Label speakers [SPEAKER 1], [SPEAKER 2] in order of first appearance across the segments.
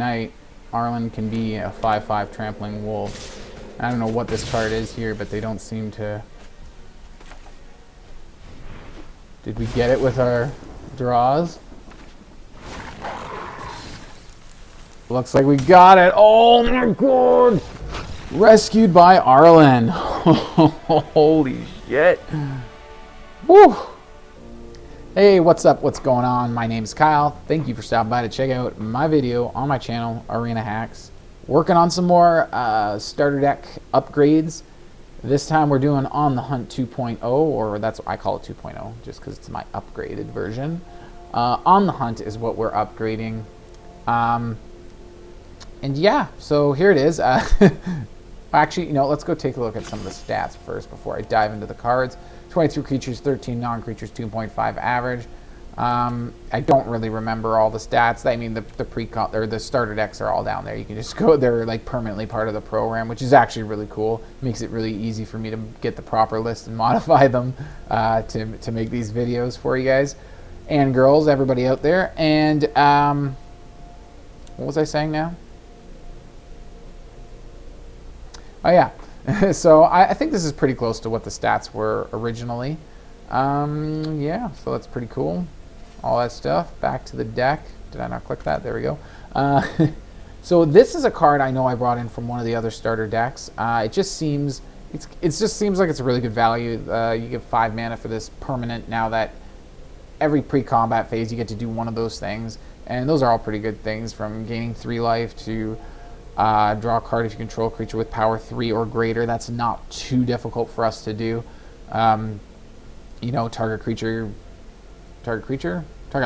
[SPEAKER 1] night, Arlinn can be a 5/5 trampling wolf. I don't know what this card is here, but they don't seem to... Did we get it with our draws? Looks like we got it. Oh my god! Rescued by Arlinn. Holy shit. Woo! Hey, what's up? What's going on? My name is Kyle. Thank you for stopping by to check out my video on my channel, Arena Hacks. Working on some more starter deck upgrades. This time we're doing On the Hunt 2.0, or that's what I call it, 2.0, just because it's my upgraded version. On the Hunt is what we're upgrading. And yeah, so here it is. Actually, you know, let's go take a look at some of the stats first before I dive into the cards. 22 creatures, 13 non-creatures, 2.5 average. I don't really remember all the stats. I mean, the starter decks are all down there. You can just go, they're like permanently part of the program, which is actually really cool. Makes it really easy for me to get the proper list and modify them to make these videos for you guys and girls, everybody out there. And what was I saying now? Oh yeah, so I think this is pretty close to what the stats were originally. Yeah, so that's pretty cool. All that stuff. Back to the deck. Did I not click that? There we go. So this is a card I know I brought in from one of the other starter decks. It just seems like it's a really good value. You get 5 mana for this permanent. Now that every pre-combat phase you get to do one of those things, and those are all pretty good things, from gaining 3 life to draw a card if you control a creature with power 3 or greater. That's not too difficult for us to do. You know, target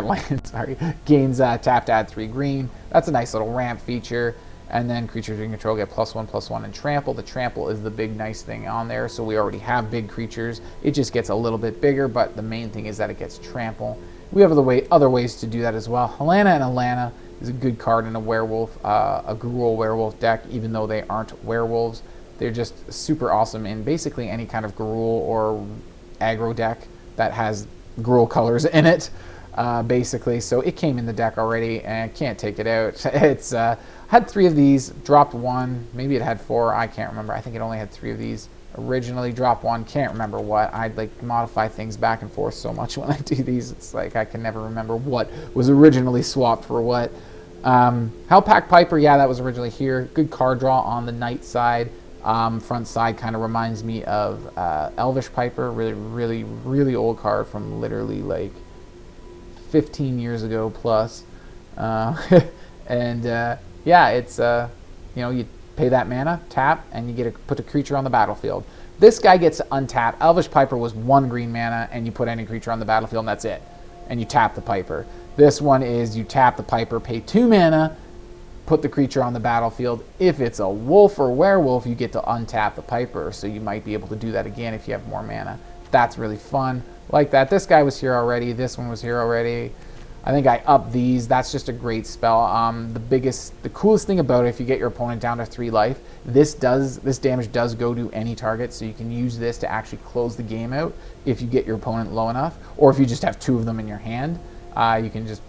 [SPEAKER 1] land, sorry, gains tap to add 3 green. That's a nice little ramp feature. And then creatures you control get +1/+1 and trample. The trample is the big nice thing on there. So we already have big creatures. It just gets a little bit bigger, but the main thing is that it gets trample. We have other ways to do that as well. Halana and Alena is a good card in a werewolf, a Gruul werewolf deck, even though they aren't werewolves. They're just super awesome in basically any kind of Gruul or aggro deck that has Gruul colors in it, basically. So it came in the deck already and can't take it out. It's had 3 of these, dropped 1, maybe it had 4, I can't remember. I think it only had 3 of these originally, dropped 1, can't remember what. I'd like modify things back and forth so much when I do these. It's like I can never remember what was originally swapped for what. Howlpack Piper, yeah, that was originally here. Good card draw on the night side. Front side kind of reminds me of Elvish Piper, really old card from literally like 15 years ago plus. And yeah, it's you know, you pay that mana, tap, and you get to put a creature on the battlefield. This guy gets to untap. Elvish Piper was 1 green mana, and you put any creature on the battlefield, and that's it. And you tap the Piper. This one is you tap the Piper, pay 2 mana, put the creature on the battlefield. If it's a wolf or werewolf, you get to untap the Piper, so you might be able to do that again if you have more mana. That's really fun. Like that. This guy was here already. This one was here already. I think I upped these. That's just a great spell. The coolest thing about it, if you get your opponent down to 3 life, this damage does go to any target, so you can use this to actually close the game out if you get your opponent low enough, or if you just have 2 of them in your hand. You can just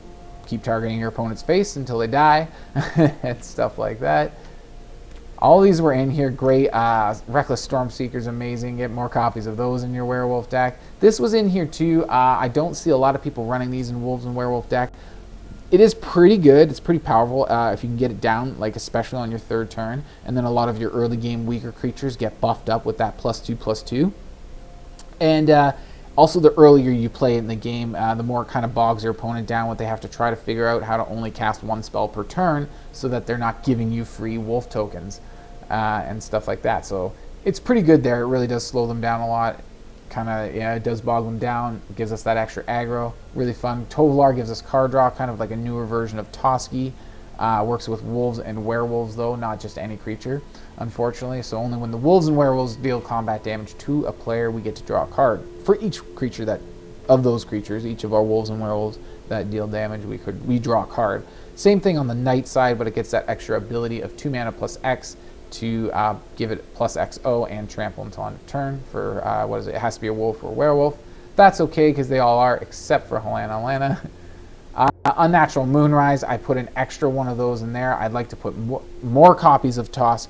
[SPEAKER 1] keep targeting your opponent's face until they die and stuff like that. All these were in here. Great. Reckless Stormseeker is amazing. Get more copies of those in your werewolf deck. This was in here too. I don't see a lot of people running these in wolves and werewolf deck. It is pretty good. It's pretty powerful if you can get it down, like especially on your 3rd turn. And then a lot of your early game weaker creatures get buffed up with that +2/+2. And also, the earlier you play in the game, the more it kind of bogs your opponent down. What they have to try to figure out how to only cast 1 spell per turn, so that they're not giving you free wolf tokens and stuff like that. So it's pretty good there. It really does slow them down a lot. Kind of, yeah, it does bog them down. It gives us that extra aggro. Really fun. Tovolar gives us card draw, kind of like a newer version of Toski. Works with wolves and werewolves though, not just any creature, unfortunately. So only when the wolves and werewolves deal combat damage to a player, we get to draw a card. For each creature of those creatures, each of our wolves and werewolves that deal damage, we draw a card. Same thing on the night side, but it gets that extra ability of 2 mana plus X to give it +XO and trample until end of turn for what is it? It has to be a wolf or a werewolf. That's okay because they all are, except for Halana. Unnatural Moonrise, I put an extra one of those in there. I'd like to put more copies of Tovolar,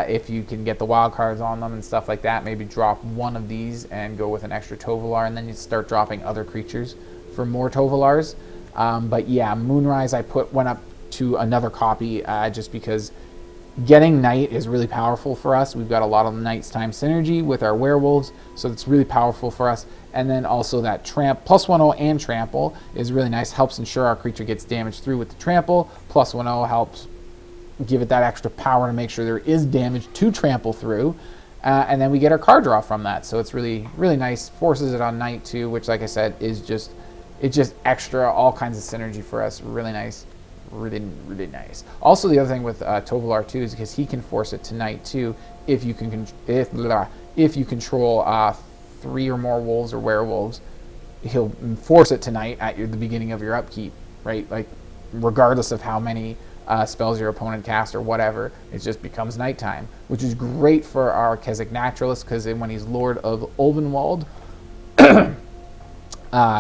[SPEAKER 1] if you can get the wild cards on them and stuff like that. Maybe drop one of these and go with an extra Tovolar, and then you start dropping other creatures for more Tovolars. But yeah, Moonrise I went up to another copy just because getting Night is really powerful for us. We've got a lot of Night's Time synergy with our werewolves, so it's really powerful for us. And then also that +1/0 and trample is really nice. Helps ensure our creature gets damage through with the trample. +1/0 helps give it that extra power to make sure there is damage to trample through. And then we get our card draw from that. So it's really, really nice. Forces it on Night too, which like I said, is just extra, all kinds of synergy for us. Really nice. Really, really nice. Also, the other thing with Tovolar too is because he can force it to Night too if you control 3 or more wolves or werewolves. He'll force it to Night at the beginning of your upkeep, right? Like regardless of how many spells your opponent casts or whatever, it just becomes nighttime, which is great for our Kessig Naturalist because when he's Lord of Ulvenwald,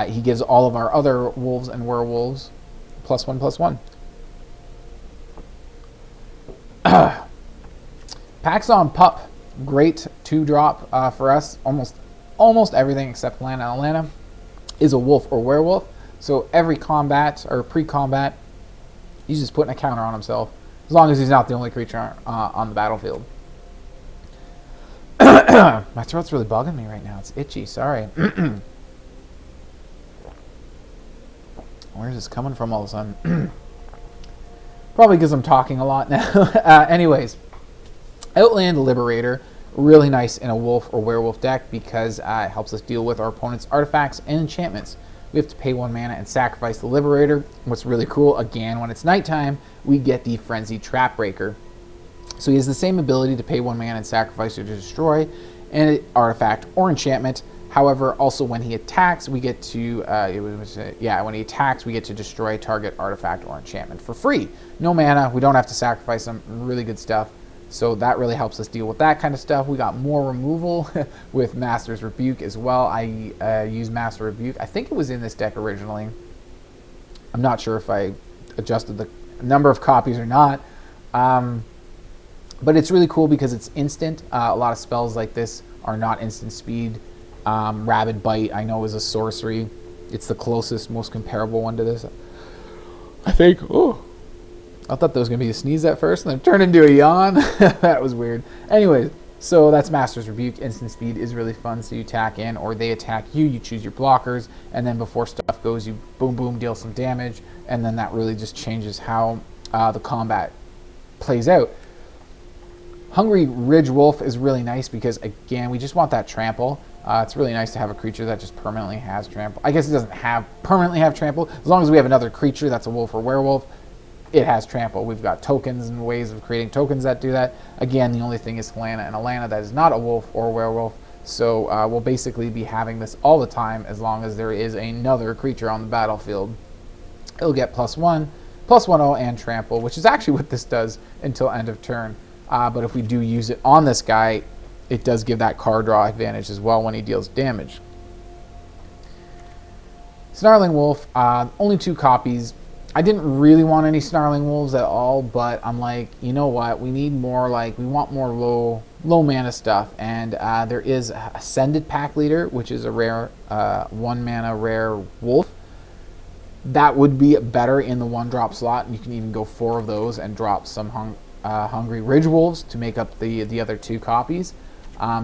[SPEAKER 1] he gives all of our other wolves and werewolves +1/+1. Packsong Pup, great 2-drop for us. Almost everything except Halana and Alena is a wolf or werewolf. So every combat or pre-combat, he's just putting a counter on himself, as long as he's not the only creature on the battlefield. My throat's really bugging me right now. It's itchy. Sorry. Where's this coming from all of a sudden? Probably because I'm talking a lot now. Anyways, Outland Liberator, really nice in a wolf or werewolf deck because it helps us deal with our opponent's artifacts and enchantments. We have to pay 1 mana and sacrifice the Liberator. What's really cool, again, when it's nighttime, we get the Frenzied Trapbreaker. So he has the same ability to pay 1 mana and sacrifice or to destroy an artifact or enchantment. However, also when he attacks, we get to when he attacks, we get to destroy target artifact or enchantment for free. No mana, we don't have to sacrifice them. Really good stuff. So that really helps us deal with that kind of stuff. We got more removal with Master's Rebuke as well. I use Master Rebuke. I think it was in this deck originally. I'm not sure if I adjusted the number of copies or not. But it's really cool because it's instant. A lot of spells like this are not instant speed. Rabid Bite, I know, is a sorcery. It's the closest, most comparable one to this, I think. Oh, I thought that was going to be a sneeze at first, and then it turned into a yawn. That was weird. Anyways, so that's Master's Rebuke. Instant speed is really fun. So you attack in, or they attack you. You choose your blockers, and then before stuff goes, you boom, boom, deal some damage, and then that really just changes how the combat plays out. Hungry Ridgewolf is really nice because, again, we just want that trample. It's really nice to have a creature that just permanently has trample. I guess it doesn't permanently have trample. As long as we have another creature that's a wolf or werewolf, it has trample. We've got tokens and ways of creating tokens that do that. Again, the only thing is Halana and Alena that is not a wolf or a werewolf. So we'll basically be having this all the time as long as there is another creature on the battlefield. It'll get +1, +1/0, and trample, which is actually what this does until end of turn. But if we do use it on this guy, it does give that card draw advantage as well when he deals damage. Snarling Wolf, only 2 copies. I didn't really want any Snarling Wolves at all, but I'm like, you know what? We need more, we want more low mana stuff. And there is Ascended Pack Leader, which is a rare 1 mana rare wolf. That would be better in the 1-drop slot. You can even go 4 of those and drop some Hungry Ridgewolves to make up the other 2 copies.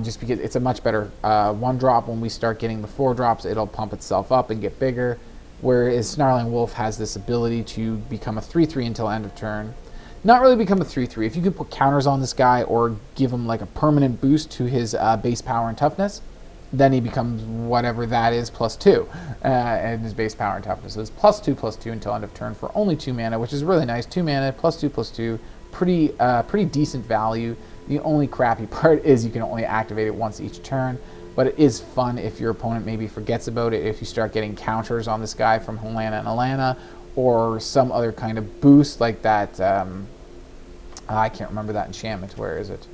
[SPEAKER 1] Just because it's a much better 1-drop. When we start getting the 4-drops, it'll pump itself up and get bigger. Whereas Snarling Wolf has this ability to become a 3/3 until end of turn. Not really become a 3/3. If you could put counters on this guy or give him like a permanent boost to his base power and toughness, then he becomes whatever that is, +2, and his base power and toughness. So it's +2/+2 until end of turn for only 2 mana, which is really nice. 2 mana, +2/+2, pretty decent value. The only crappy part is you can only activate it once each turn, but it is fun if your opponent maybe forgets about it, if you start getting counters on this guy from Halana and Alena, or some other kind of boost like that. I can't remember that enchantment. Where is it?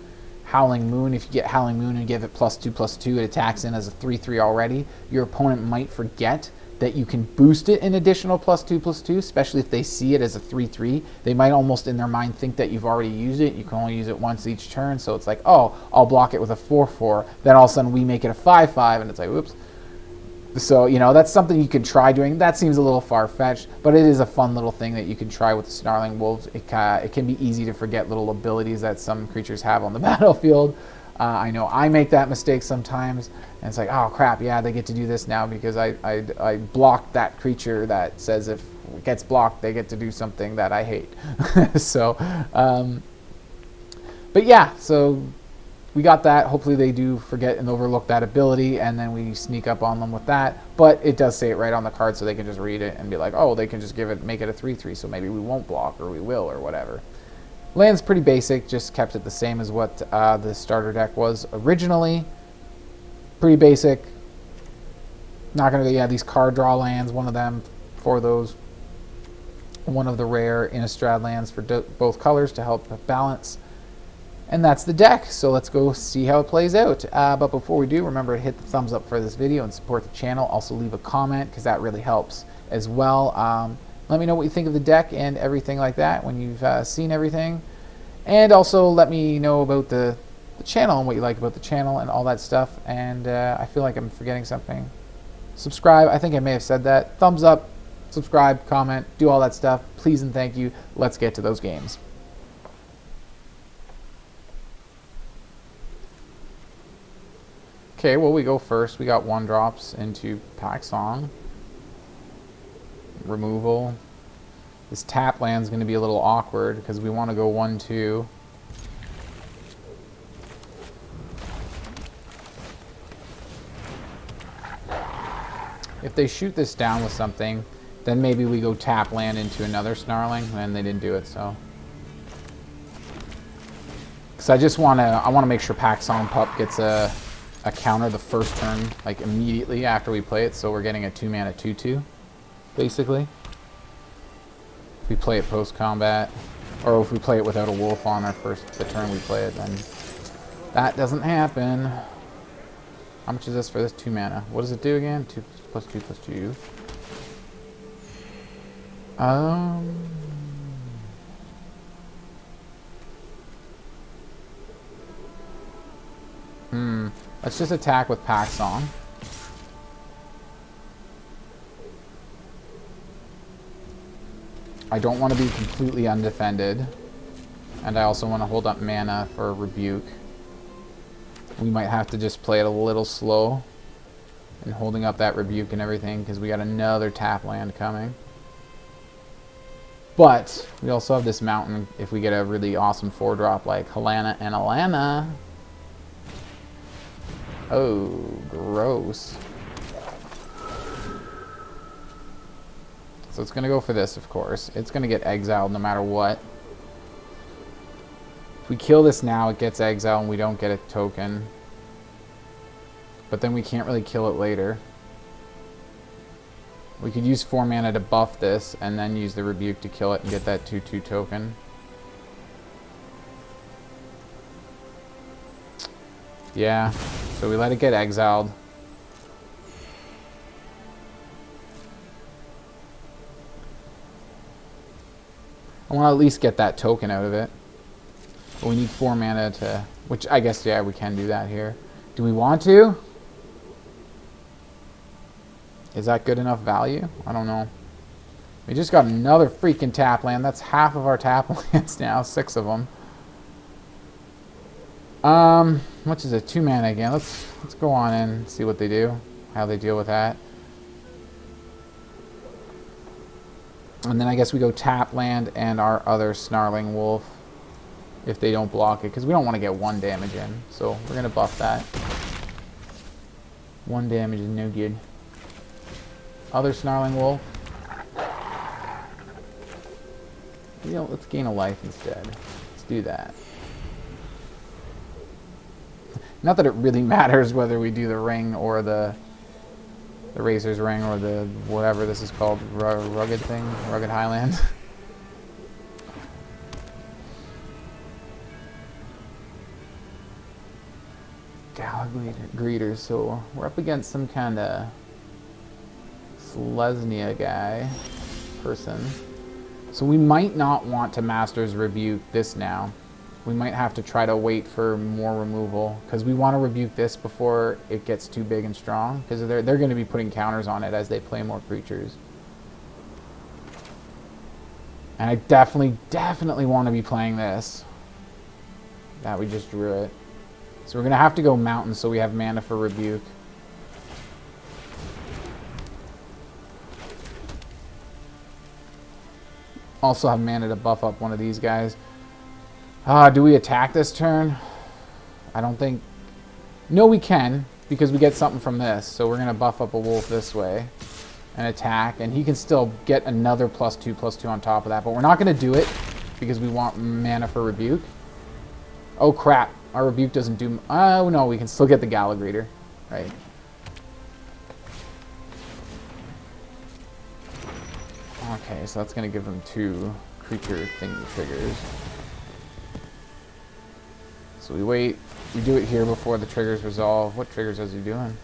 [SPEAKER 1] Howling Moon. If you get Howling Moon and give it +2/+2, it attacks in as a 3/3 already. Your opponent might forget that you can boost it an additional +2/+2, especially if they see it as a 3/3. They might almost in their mind think that you've already used it. You can only use it once each turn, so it's like, oh, I'll block it with a 4/4. Then all of a sudden we make it a 5/5, and it's like, whoops. So, you know, that's something you can try doing. That seems a little far-fetched, but it is a fun little thing that you can try with the Snarling Wolves. It can be easy to forget little abilities that some creatures have on the battlefield. I know I make that mistake sometimes, and it's like, oh crap, yeah, they get to do this now because I blocked that creature that says if it gets blocked, they get to do something that I hate. So, but yeah, so we got that. Hopefully they do forget and overlook that ability, and then we sneak up on them with that. But it does say it right on the card, so they can just read it and be like, oh, they can just make it a 3/3, so maybe we won't block, or we will, or whatever. Land's pretty basic, just kept it the same as what the starter deck was originally. Pretty basic. Not going to, yeah, these card draw lands, one of them for those. One of the rare Innistrad lands for both colors to help balance. And that's the deck, so let's go see how it plays out. But before we do, remember to hit the thumbs up for this video and support the channel. Also leave a comment, because that really helps as well. Let me know what you think of the deck and everything like that when you've seen everything. And also let me know about the channel and what you like about the channel and all that stuff. And I feel like I'm forgetting something. Subscribe. I think I may have said that. Thumbs up, subscribe, comment, do all that stuff. Please and thank you. Let's get to those games. Okay, well, we go first. We got 1-drops into Packsong. Removal. This tap land's going to be a little awkward because we want to go 1/2. If they shoot this down with something, then maybe we go tap land into another Snarling, and they didn't do it, so. Because I want to make sure Packsong Pup gets a counter the first turn, like immediately after we play it, so we're getting a 2-mana 2/2. Basically, if we play it post-combat, or if we play it without a wolf on the turn we play it, then that doesn't happen. How much is this for this 2-mana? What does it do again? 2+2+2. Let's just attack with Packsong. I don't want to be completely undefended, and I also want to hold up mana for a Rebuke. We might have to just play it a little slow and holding up that Rebuke and everything, because we got another tap land coming. But we also have this mountain if we get a really awesome 4-drop like Halana and Alena. Oh, gross. So it's going to go for this, of course. It's going to get exiled no matter what. If we kill this now, it gets exiled and we don't get a token. But then we can't really kill it later. We could use 4 mana to buff this and then use the Rebuke to kill it and get that 2/2 token. Yeah, so we let it get exiled. I want to at least get that token out of it. But we need 4 mana to... Which, I guess, yeah, we can do that here. Do we want to? Is that good enough value? I don't know. We just got another freaking tap land. That's half of our tap lands now. 6 of them. Which is a 2 mana again. Let's go on in and see what they do. How they deal with that. And then I guess we go tap land and our other Snarling Wolf if they don't block it, because we don't want to get 1 damage in. So we're going to buff that. 1 damage is no good. Other Snarling Wolf. You know, let's gain a life instead. Let's do that. Not that it really matters whether we do the ring or the Razor's Ring or the whatever this is called, rugged thing, Rugged Highlands. Gallagher Greeters, so we're up against some kind of Lesnia guy. Person. So we might not want to Master's Rebuke this now. We might have to try to wait for more removal, because we want to rebuke this before it gets too big and strong, because they're going to be putting counters on it as they play more creatures. And I definitely want to be playing this. That we just drew it. So we're going to have to go Mountain so we have mana for Rebuke. Also have mana to buff up one of these guys. Do we attack this turn? I don't think... No, we can, because we get something from this. So we're going to buff up a wolf this way and attack. And he can still get another +2/+2 on top of that. But we're not going to do it because we want mana for Rebuke. Oh, crap. Our Rebuke doesn't do... Oh, no, we can still get the Gallagher. Right. Okay, so that's going to give them 2 creature thingy triggers. So we wait. We do it here before the triggers resolve. What triggers is he doing?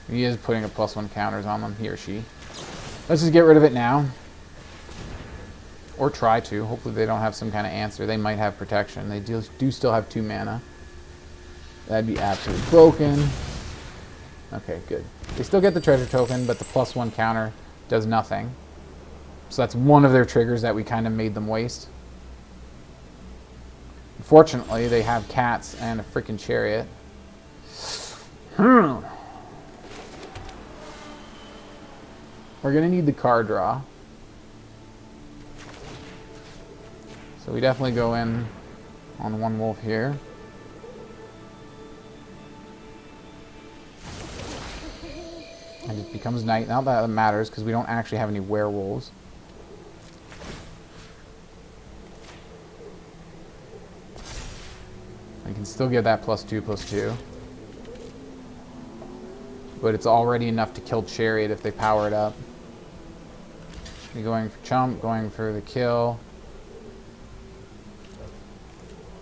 [SPEAKER 1] He is putting a +1 counters on them, he or she. Let's just get rid of it now. Or try to. Hopefully they don't have some kind of answer. They might have protection. They do still have 2 mana. That'd be absolutely broken. Okay, good. They still get the treasure token, but the +1 counter does nothing. So that's one of their triggers that we kind of made them waste. Unfortunately, they have cats and a freaking chariot. We're going to need the card draw. So we definitely go in on one wolf here. And it becomes night. Not that it matters, because we don't actually have any werewolves. I can still get that +2/+2. But it's already enough to kill Chariot if they power it up. You're going for chump, going for the kill.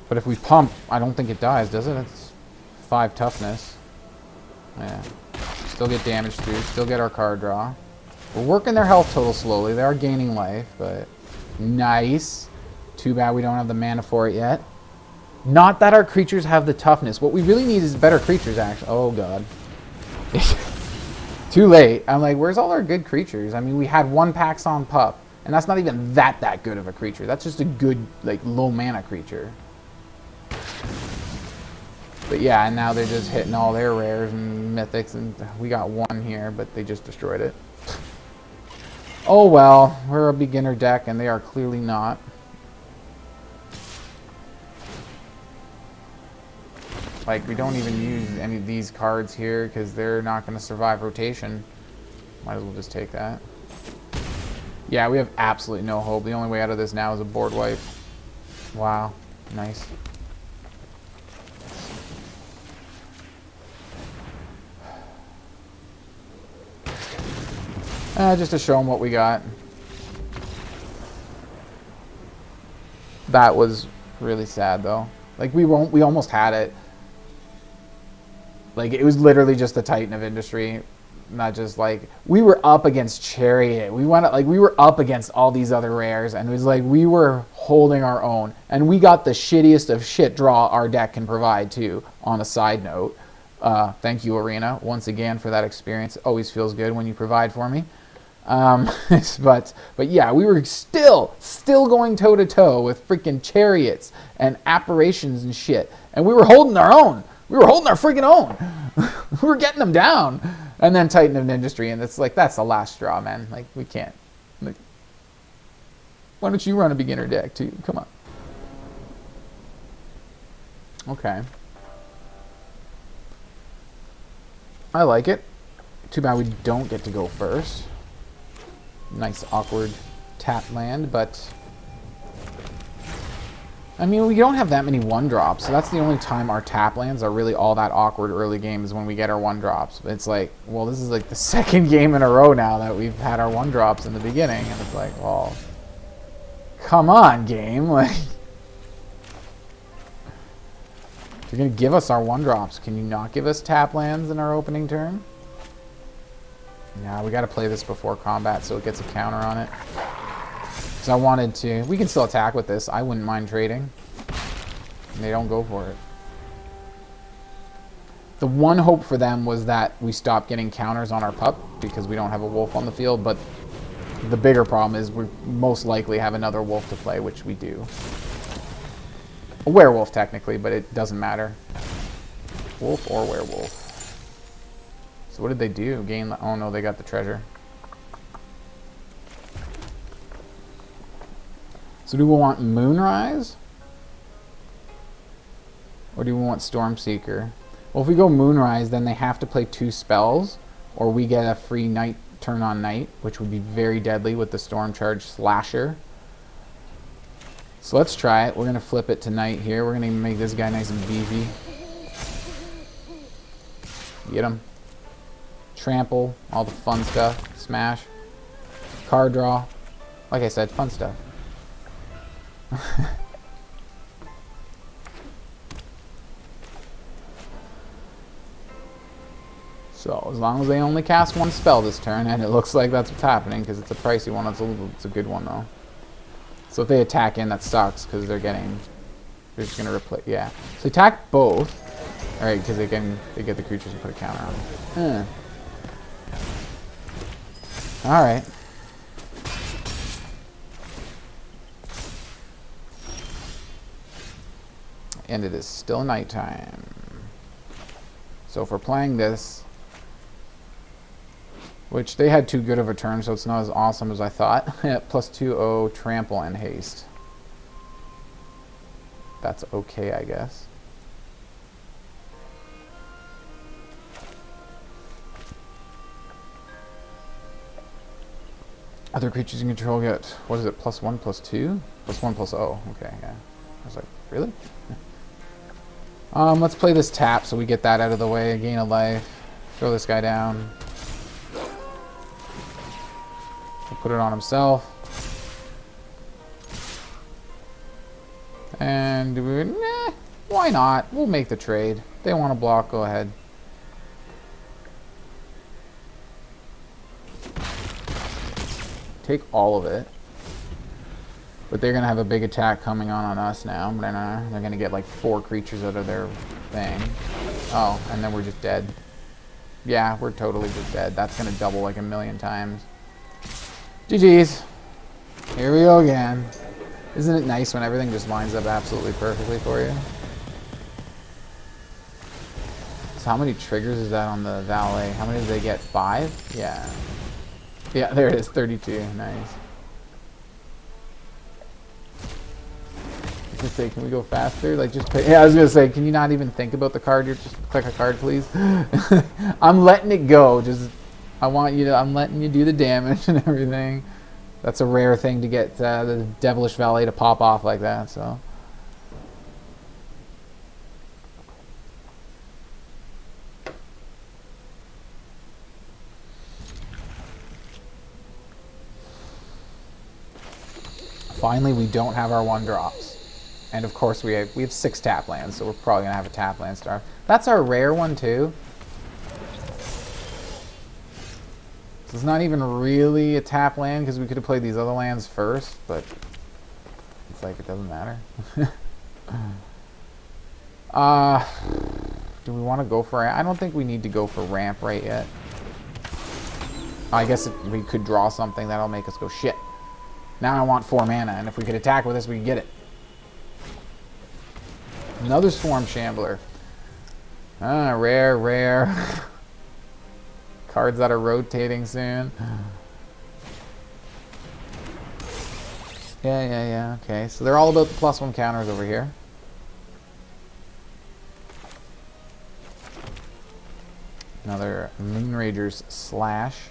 [SPEAKER 1] But if we pump, I don't think it dies, does it? It's 5 toughness. Yeah. Still get damage through, still get our card draw. We're working their health total slowly. They are gaining life, but nice. Too bad we don't have the mana for it yet. Not that our creatures have the toughness. What we really need is better creatures, actually. Oh, God. Too late. I'm like, where's all our good creatures? I mean, we had one Packsong Pup, and that's not even that good of a creature. That's just a good, like, low mana creature. But yeah, and now they're just hitting all their rares and mythics, and we got one here, but they just destroyed it. Oh well, we're a beginner deck, and they are clearly not. Like, we don't even use any of these cards here, because they're not going to survive rotation. Might as well just take that. Yeah, we have absolutely no hope. The only way out of this now is a board wipe. Wow, nice. Just to show them what we got. That was really sad, though. Like, we almost had it. Like, it was literally just the Titan of Industry. Not just, like, we were up against Chariot. We were up against all these other rares, and it was like we were holding our own. And we got the shittiest of shit draw our deck can provide, too, on a side note. Thank you, Arena, once again, for that experience. It always feels good when you provide for me. But yeah, we were still going toe-to-toe with freaking Chariots and Apparitions and shit. And we were holding our own. We were holding our freaking own. We were getting them down. And then Titan of Industry, and it's like, that's the last straw, man. Like, we can't. Like, why don't you run a beginner deck, too? Come on. Okay. I like it. Too bad we don't get to go first. Nice, awkward tap land, but... I mean, we don't have that many 1-drops, so that's the only time our tap lands are really all that awkward early game is when we get our 1-drops. It's like, well, this is like the second game in a row now that we've had our 1-drops in the beginning, and it's like, well, come on, game. Like, if you're going to give us our 1-drops, can you not give us tap lands in our opening turn? Nah, we got to play this before combat so it gets a counter on it. Because I wanted to... We can still attack with this. I wouldn't mind trading. And they don't go for it. The one hope for them was that we stop getting counters on our pup because we don't have a wolf on the field, but the bigger problem is we most likely have another wolf to play, which we do. A werewolf, technically, but it doesn't matter. Wolf or werewolf. So what did they do? Gain the... Oh no, they got the treasure. So do we want Moonrise? Or do we want Stormseeker? Well, if we go Moonrise, then they have to play 2 spells, or we get a free night turn on night, which would be very deadly with the Storm Charge Slasher. So let's try it. We're going to flip it to night here. We're going to make this guy nice and beefy. Get him. Trample, all the fun stuff. Smash. Card draw. Like I said, fun stuff. So, as long as they only cast 1 spell this turn, and it looks like that's what's happening, because it's a pricey one, it's a good one, though. So if they attack in, that sucks, because they're just going to replace, yeah. So attack both, alright, because they get the creatures and put a counter on them. Alright. And it is still nighttime. So if we're playing this, which they had too good of a turn, so it's not as awesome as I thought. Plus 2/0, trample, and haste. That's okay, I guess. Other creatures you control get, what is it, +1, +2? +1, +0. Okay, yeah. I was like, really? Let's play this tap so we get that out of the way. Gain a life. Throw this guy down. We'll put it on himself. And nah, why not? We'll make the trade. They want to block, go ahead. Take all of it. But they're going to have a big attack coming on us now. They're going to get like 4 creatures out of their thing. Oh, and then we're just dead. Yeah, we're totally just dead. That's going to double like 1,000,000 times. GG's. Here we go again. Isn't it nice when everything just lines up absolutely perfectly for you? So how many triggers is that on the valet? How many did they get? 5? Yeah. Yeah, there it is. 32. Nice. Just say, can we go faster? Like, just pay. Yeah, I was gonna say, can you not even think about the card? You're just click a card, please. I'm letting it go. Just, I'm letting you do the damage and everything. That's a rare thing to get the Devilish Valet to pop off like that. So. Finally, we don't have our 1-drops. And of course we have 6 tap lands, so we're probably gonna have a tap land star. That's our rare one too. So it's not even really a tap land because we could have played these other lands first, but it's like it doesn't matter. Do we want to go for? I don't think we need to go for ramp right yet. I guess if we could draw something that'll make us go shit. Now I want 4 mana, and if we could attack with this, we can get it. Another Swarm Shambler. Rare. Cards that are rotating soon. Yeah. Okay, so they're all about the +1 counters over here. Another Moonrager's Slash.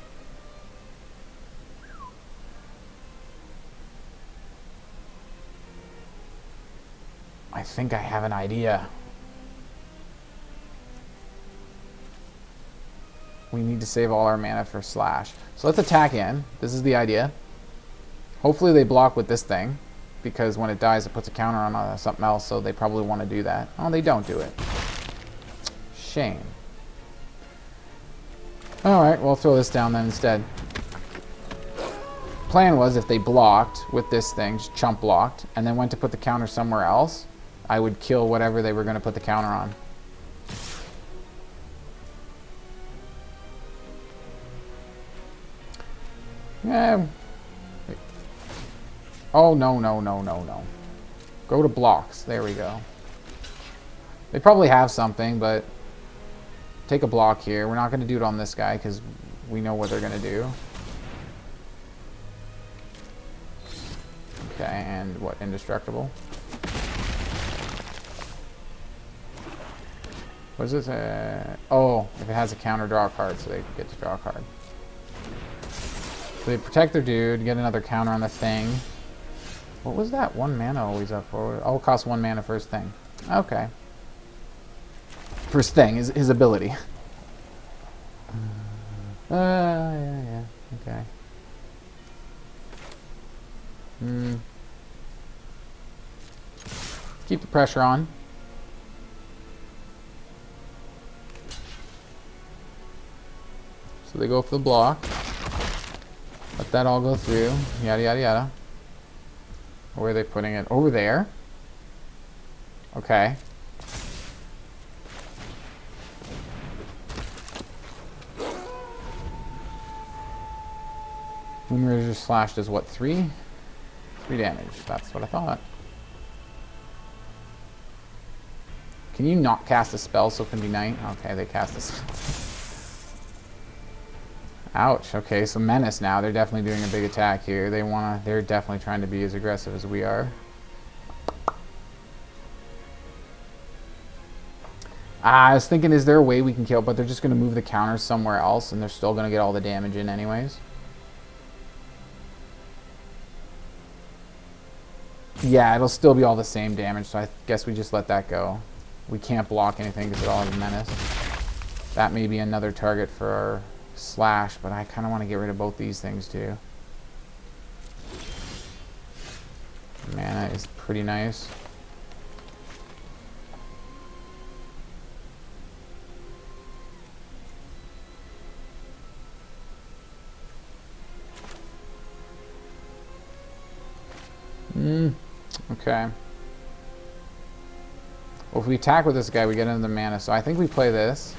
[SPEAKER 1] I think I have an idea. We need to save all our mana for Slash. So let's attack in. This is the idea. Hopefully they block with this thing, because when it dies it puts a counter on something else, so they probably want to do that. Oh, they don't do it. Shame. Alright, we'll throw this down then instead. Plan was if they blocked with this thing, just chump blocked, and then went to put the counter somewhere else, I would kill whatever they were going to put the counter on. Yeah. Oh, no, no, no, no, no. Go to blocks. There we go. They probably have something, but take a block here. We're not going to do it on this guy because we know what they're going to do. Okay, and what? Indestructible. What is this? Oh, if it has a counter, draw a card, so they get to draw a card. So they protect their dude, get another counter on the thing. What was that 1 mana always up for? Oh, it costs 1 mana first thing. Okay. First thing is his ability. Yeah, okay. Keep the pressure on. So they go for the block. Let that all go through. Yada, yada, yada. Where are they putting it? Over there. Okay. Moonrager slash does what? 3? 3 damage. That's what I thought. Can you not cast a spell so it can be night? Okay, they cast a spell. Ouch. Okay, so Menace now. They're definitely doing a big attack here. They're definitely trying to be as aggressive as we are. I was thinking, is there a way we can kill? But they're just going to move the counters somewhere else, and they're still going to get all the damage in anyways. Yeah, it'll still be all the same damage, so I guess we just let that go. We can't block anything because it all has Menace. That may be another target for our slash, but I kind of want to get rid of both these things too. Mana is pretty nice. Okay. Well, if we attack with this guy, we get into the mana, so I think we play this.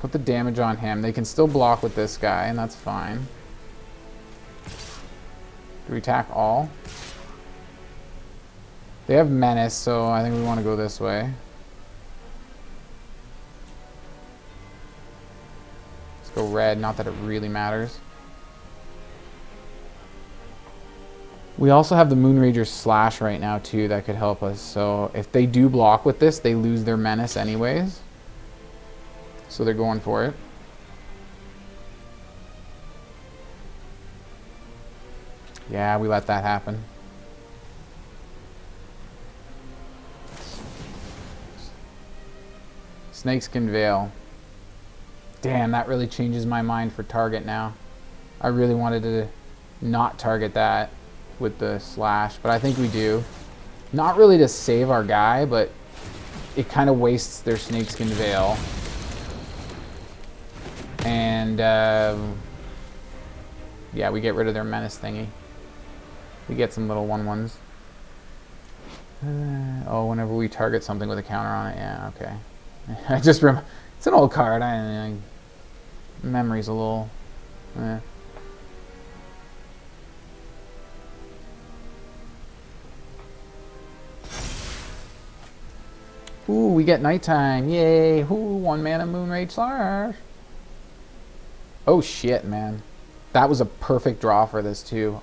[SPEAKER 1] Put the damage on him. They can still block with this guy, and that's fine. Do we attack all? They have Menace, so I think we want to go this way. Let's go red, not that it really matters. We also have the Moonrager slash right now too that could help us. So if they do block with this, they lose their Menace anyways. So they're going for it. Yeah, we let that happen. Snakeskin Vale. Damn, that really changes my mind for target now. I really wanted to not target that with the slash, but I think we do. Not really to save our guy, but it kind of wastes their Snakeskin Vale. And yeah, we get rid of their Menace thingy. We get some little 1/1s. Oh, whenever we target something with a counter on it, yeah, okay. I just remember, it's an old card. Memory's a little. Ooh, we get nighttime. Yay. Ooh, 1 mana Moonrage slash. Oh shit, man. That was a perfect draw for this too.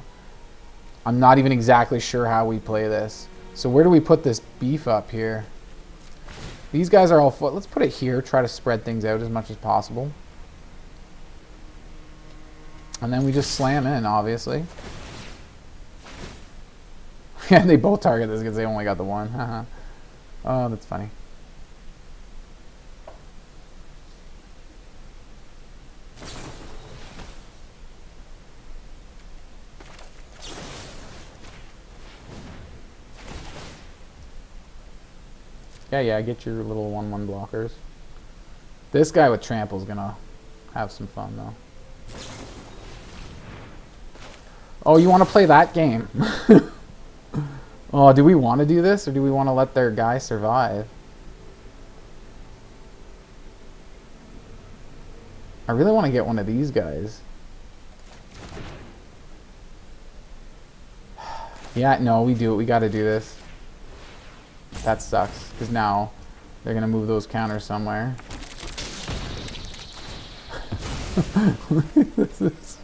[SPEAKER 1] I'm not even exactly sure how we play this. So where do we put this beef up here? These guys are all foot. Let's put it here. Try to spread things out as much as possible. And then we just slam in, obviously. And they both target this because they only got the 1. Oh, that's funny. Yeah, get your little 1/1 blockers. This guy with Trample's gonna have some fun, though. Oh, you want to play that game? Oh, do we want to do this, or do we want to let their guy survive? I really want to get one of these guys. Yeah, no, we do it. We got to do this. That sucks, because now they're going to move those counters somewhere. This is...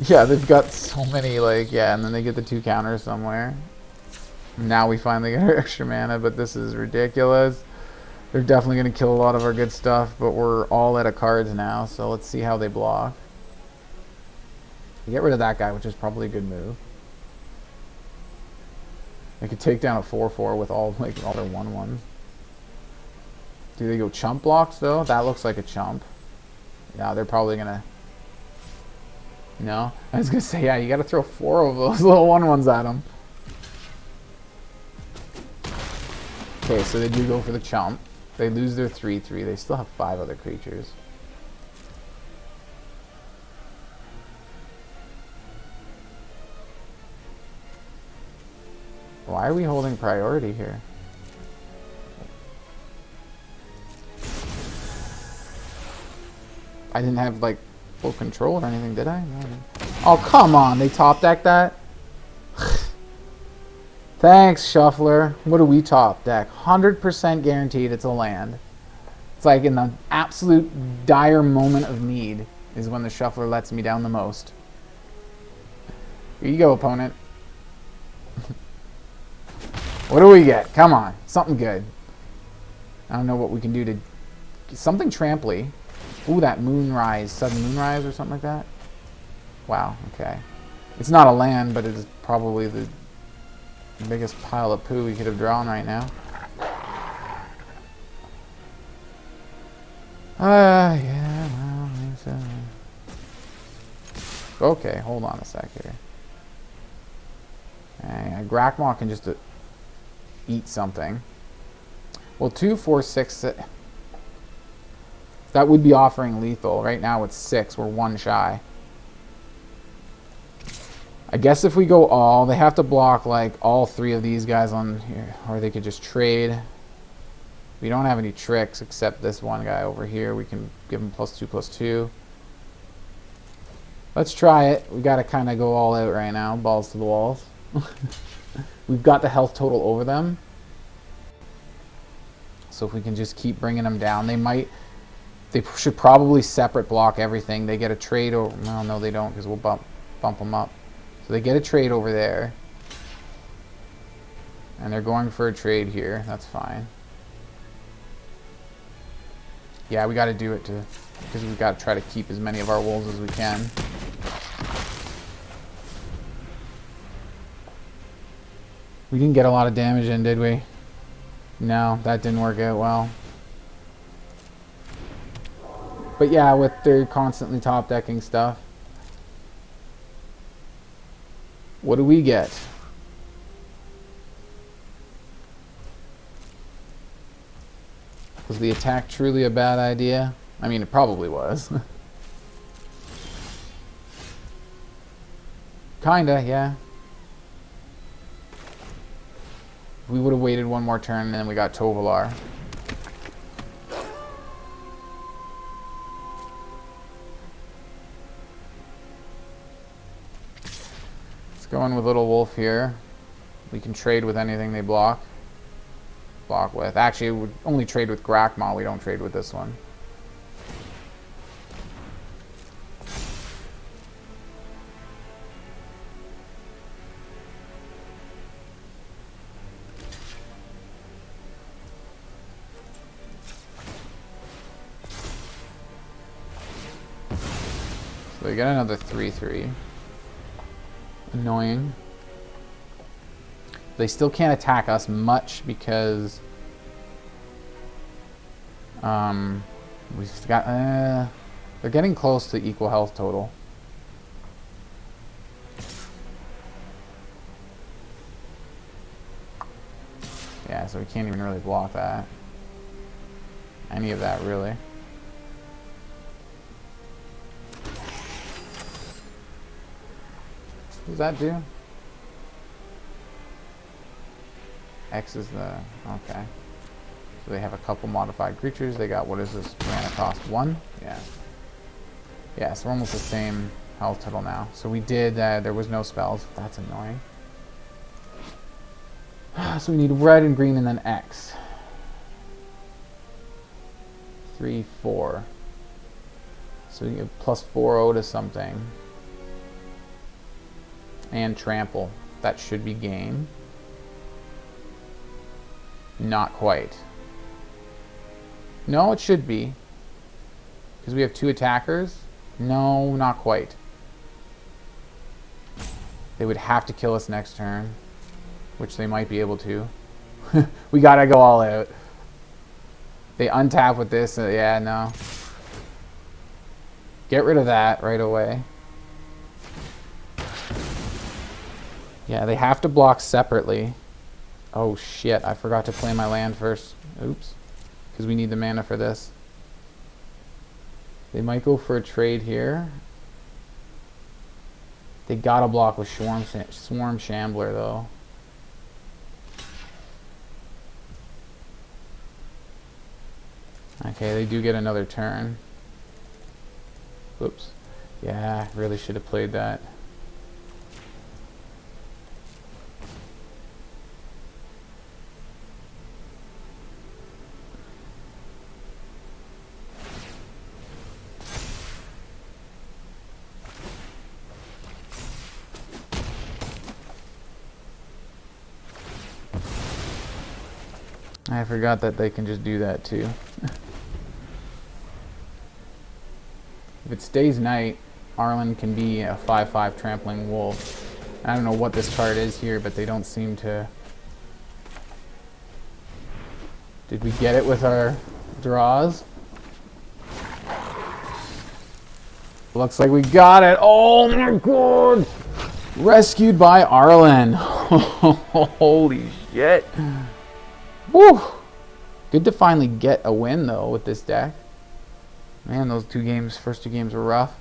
[SPEAKER 1] Yeah, they've got so many, like, yeah, and then they get the 2 counters somewhere. Now we finally get our extra mana, but this is ridiculous. They're definitely going to kill a lot of our good stuff, but we're all out of cards now, so let's see how they block. Get rid of that guy, which is probably a good move. They could take down a 4/4 with all their 1/1s. Do they go chump blocks, though? That looks like a chump. Yeah, they're probably going to... No? I was going to say, yeah, you got to throw 4 of those little 1/1s at them. Okay, so they do go for the chump. They lose their 3/3. They still have 5 other creatures. Why are we holding priority here? I didn't have, like, full control or anything, did I? No, I didn't. Oh, come on. They top deck that? Thanks, Shuffler. What do we top deck? 100% guaranteed it's a land. It's like in the absolute dire moment of need is when the Shuffler lets me down the most. Here you go, opponent. What do we get? Come on. Something good. I don't know what we can do to... Something tramply. Ooh, that Moonrise. Sudden Moonrise or something like that? Wow, okay. It's not a land, but it is probably the biggest pile of poo we could have drawn right now. Yeah, well, I think so. Okay, hold on a sec here. Grakmaw can just eat something. Well, 2, 4, 6... That would be offering lethal. Right now it's 6. We're 1 shy. I guess if we go all, they have to block like all 3 of these guys on here, or they could just trade. We don't have any tricks except this one guy over here. We can give him +2/+2. Let's try it. We got to kind of go all out right now. Balls to the walls. We've got the health total over them. So if we can just keep bringing them down, they should probably separate block everything. They get a trade over, well, no they don't, because we'll bump them up. So they get a trade over there. And they're going for a trade here. That's fine. Yeah, we got to do it because we've got to try to keep as many of our wolves as we can. We didn't get a lot of damage in, did we? No, that didn't work out well. But yeah, with their constantly top decking stuff. What do we get? Was the attack truly a bad idea? I mean, it probably was. Kinda, yeah. We would have waited one more turn and then we got Tovolar. Let's go in with Little Wolf here. We can trade with anything they block with. Actually, we would only trade with Grakmaw. We don't trade with this one. So we get another 3/3. Annoying. They still can't attack us much because we've got they're getting close to equal health total. Yeah, so we can't even really block that. Any of that, really. What does that do? X is the... okay. So they have a couple modified creatures. They got, what is this? Mana cost 1? Yeah. Yeah, so we're almost the same health total now. So we did, there was no spells. That's annoying. So we need red and green and then X. 3, 4. So we get plus 4/0 to something. And trample. That should be game. Not quite. No, it should be. Because we have 2 attackers. No, not quite. They would have to kill us next turn. Which they might be able to. We gotta go all out. They untap with this. Yeah, no. Get rid of that right away. Yeah, they have to block separately. Oh shit, I forgot to play my land first. Oops. Because we need the mana for this. They might go for a trade here. They gotta block with Swarm Shambler though. Okay, they do get another turn. Whoops. Yeah, really should have played that. I forgot that they can just do that too. If it stays night, Arlinn can be a 5/5 trampling wolf. I don't know what this card is here, but they don't seem to... Did we get it with our draws? Looks like we got it. Oh my god! Rescued by Arlinn. Holy shit. Woo! Good to finally get a win though with this deck. Man, those first two games were rough.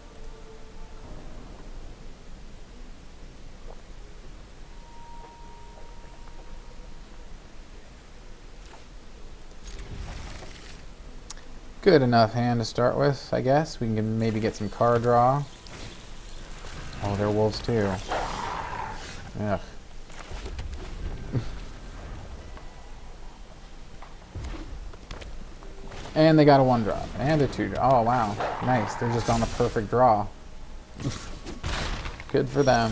[SPEAKER 1] Good enough hand to start with, I guess. We can maybe get some card draw. Oh, they're wolves too. Ugh. And they got a 1-drop. And a 2-drop. Oh, wow. Nice. They're just on a perfect draw. Good for them.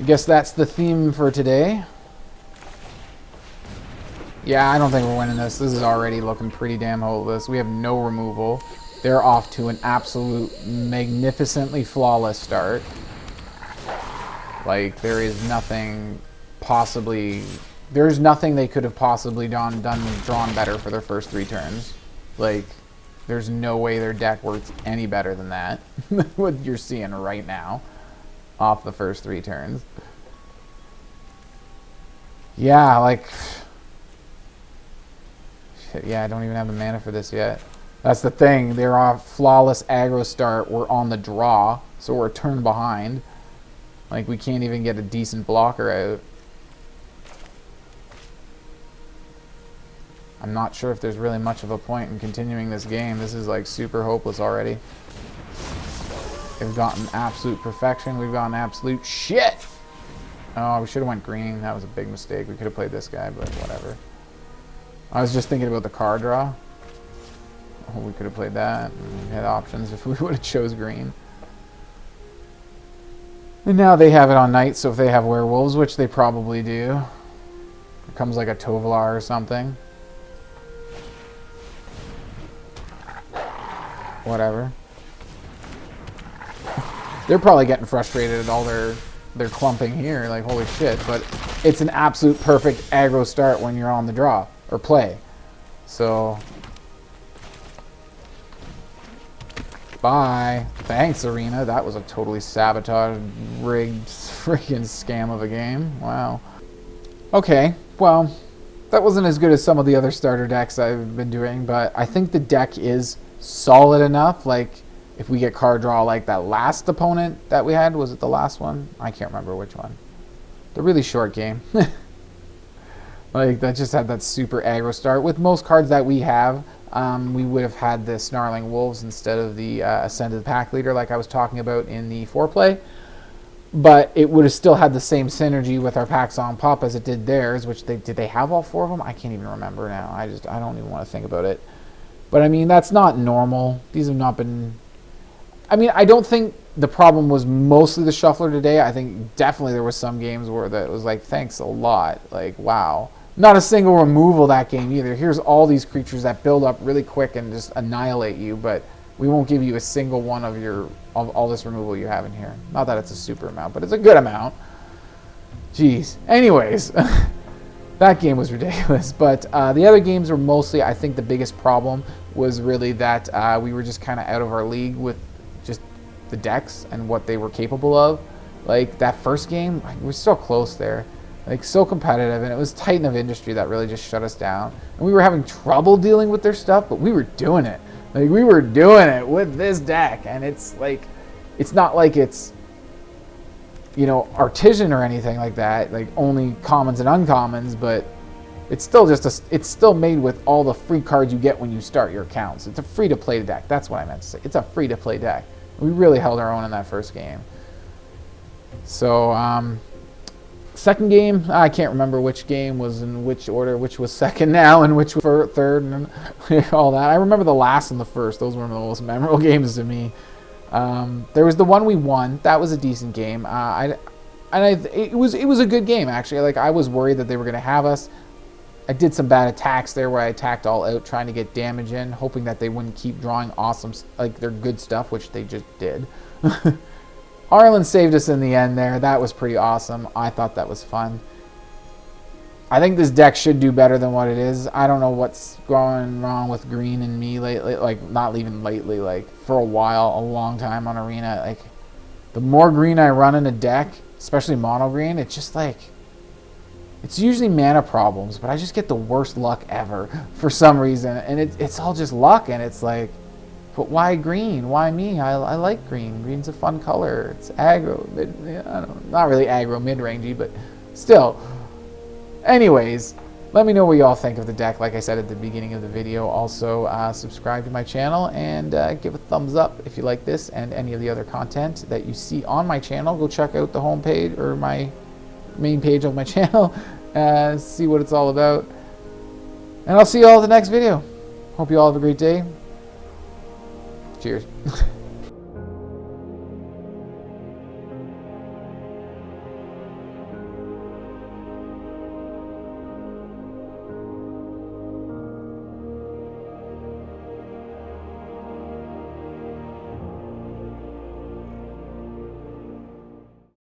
[SPEAKER 1] I guess that's the theme for today. Yeah, I don't think we're winning this. This is already looking pretty damn hopeless. We have no removal. They're off to an absolute magnificently flawless start. Like, there is nothing possibly... There's nothing they could have possibly drawn better for their first 3 turns. Like, there's no way their deck works any better than that. What you're seeing right now off the first 3 turns. Yeah, like... Shit, yeah, I don't even have the mana for this yet. That's the thing. They're off flawless aggro start. We're on the draw, so we're a turn behind. Like, we can't even get a decent blocker out. I'm not sure if there's really much of a point in continuing this game. This is like super hopeless already. They've gotten absolute perfection. We've gotten absolute shit. Oh, we should have went green. That was a big mistake. We could have played this guy, but whatever. I was just thinking about the card draw. Oh, we could have played that. We had options if we would have chose green. And now they have it on night, so if they have werewolves, which they probably do, it comes like a Tovolar or something. Whatever. They're probably getting frustrated at all their clumping here, like holy shit, but it's an absolute perfect aggro start when you're on the draw or play. So bye. Thanks, Arena. That was a totally sabotaged, rigged, freaking scam of a game. Wow. Okay, well, that wasn't as good as some of the other starter decks I've been doing, but I think the deck is solid enough. Like, if we get card draw like that last opponent that we had, was it the last one? I can't remember which one. The really short game. Like, that just had that super aggro start. With most cards that we have, we would have had the Snarling Wolves instead of the Ascended Pack Leader like I was talking about in the Foreplay. But it would have still had the same synergy with our Packsong Pup as it did theirs, which did they have all 4 of them? I can't even remember now. I don't even want to think about it. But I mean, that's not normal. These have not been... I mean, I don't think the problem was mostly the shuffler today. I think definitely there was some games where that was like, thanks a lot. Like, wow. Not a single removal that game either. Here's all these creatures that build up really quick and just annihilate you, but we won't give you a single one of all this removal you have in here. Not that it's a super amount, but it's a good amount. Jeez. Anyways, that game was ridiculous. But the other games were mostly, I think the biggest problem was really that we were just kind of out of our league with just the decks and what they were capable of. Like, that first game, we were so close there. Like, so competitive, and it was Titan of Industry that really just shut us down. And we were having trouble dealing with their stuff, but we were doing it. Like, we were doing it with this deck, and it's like, it's not like it's, you know, artisan or anything like that, like only commons and uncommons, but it's still just it's still made with all the free cards you get when you start your accounts. It's a free-to-play deck. That's what I meant to say. It's a free-to-play deck. We really held our own in that first game. So, second game, I can't remember which game was in which order, which was second now and which was third and all that. I remember the last and the first. Those were the most memorable games to me. There was the one we won. That was a decent game. It was a good game, actually. Like, I was worried that they were going to have us. I did some bad attacks there where I attacked all out trying to get damage in, hoping that they wouldn't keep drawing awesome, like, their good stuff, which they just did. Arlinn saved us in the end there. That was pretty awesome. I thought that was fun. I think this deck should do better than what it is. I don't know what's going wrong with green and me lately. Like, not even lately, like, for a while, a long time on Arena. Like, the more green I run in a deck, especially mono green, it's just like, it's usually mana problems, but I just get the worst luck ever for some reason. And it's all just luck, and it's like, but why green? Why me? I like green. Green's a fun color. It's aggro. I don't know, not really aggro, mid-rangey, but still. Anyways, let me know what you all think of the deck, like I said at the beginning of the video. Also, subscribe to my channel and give a thumbs up if you like this and any of the other content that you see on my channel. Go check out the homepage or my main page of my channel, see what it's all about. And I'll see you all in the next video. Hope you all have a great day. Cheers.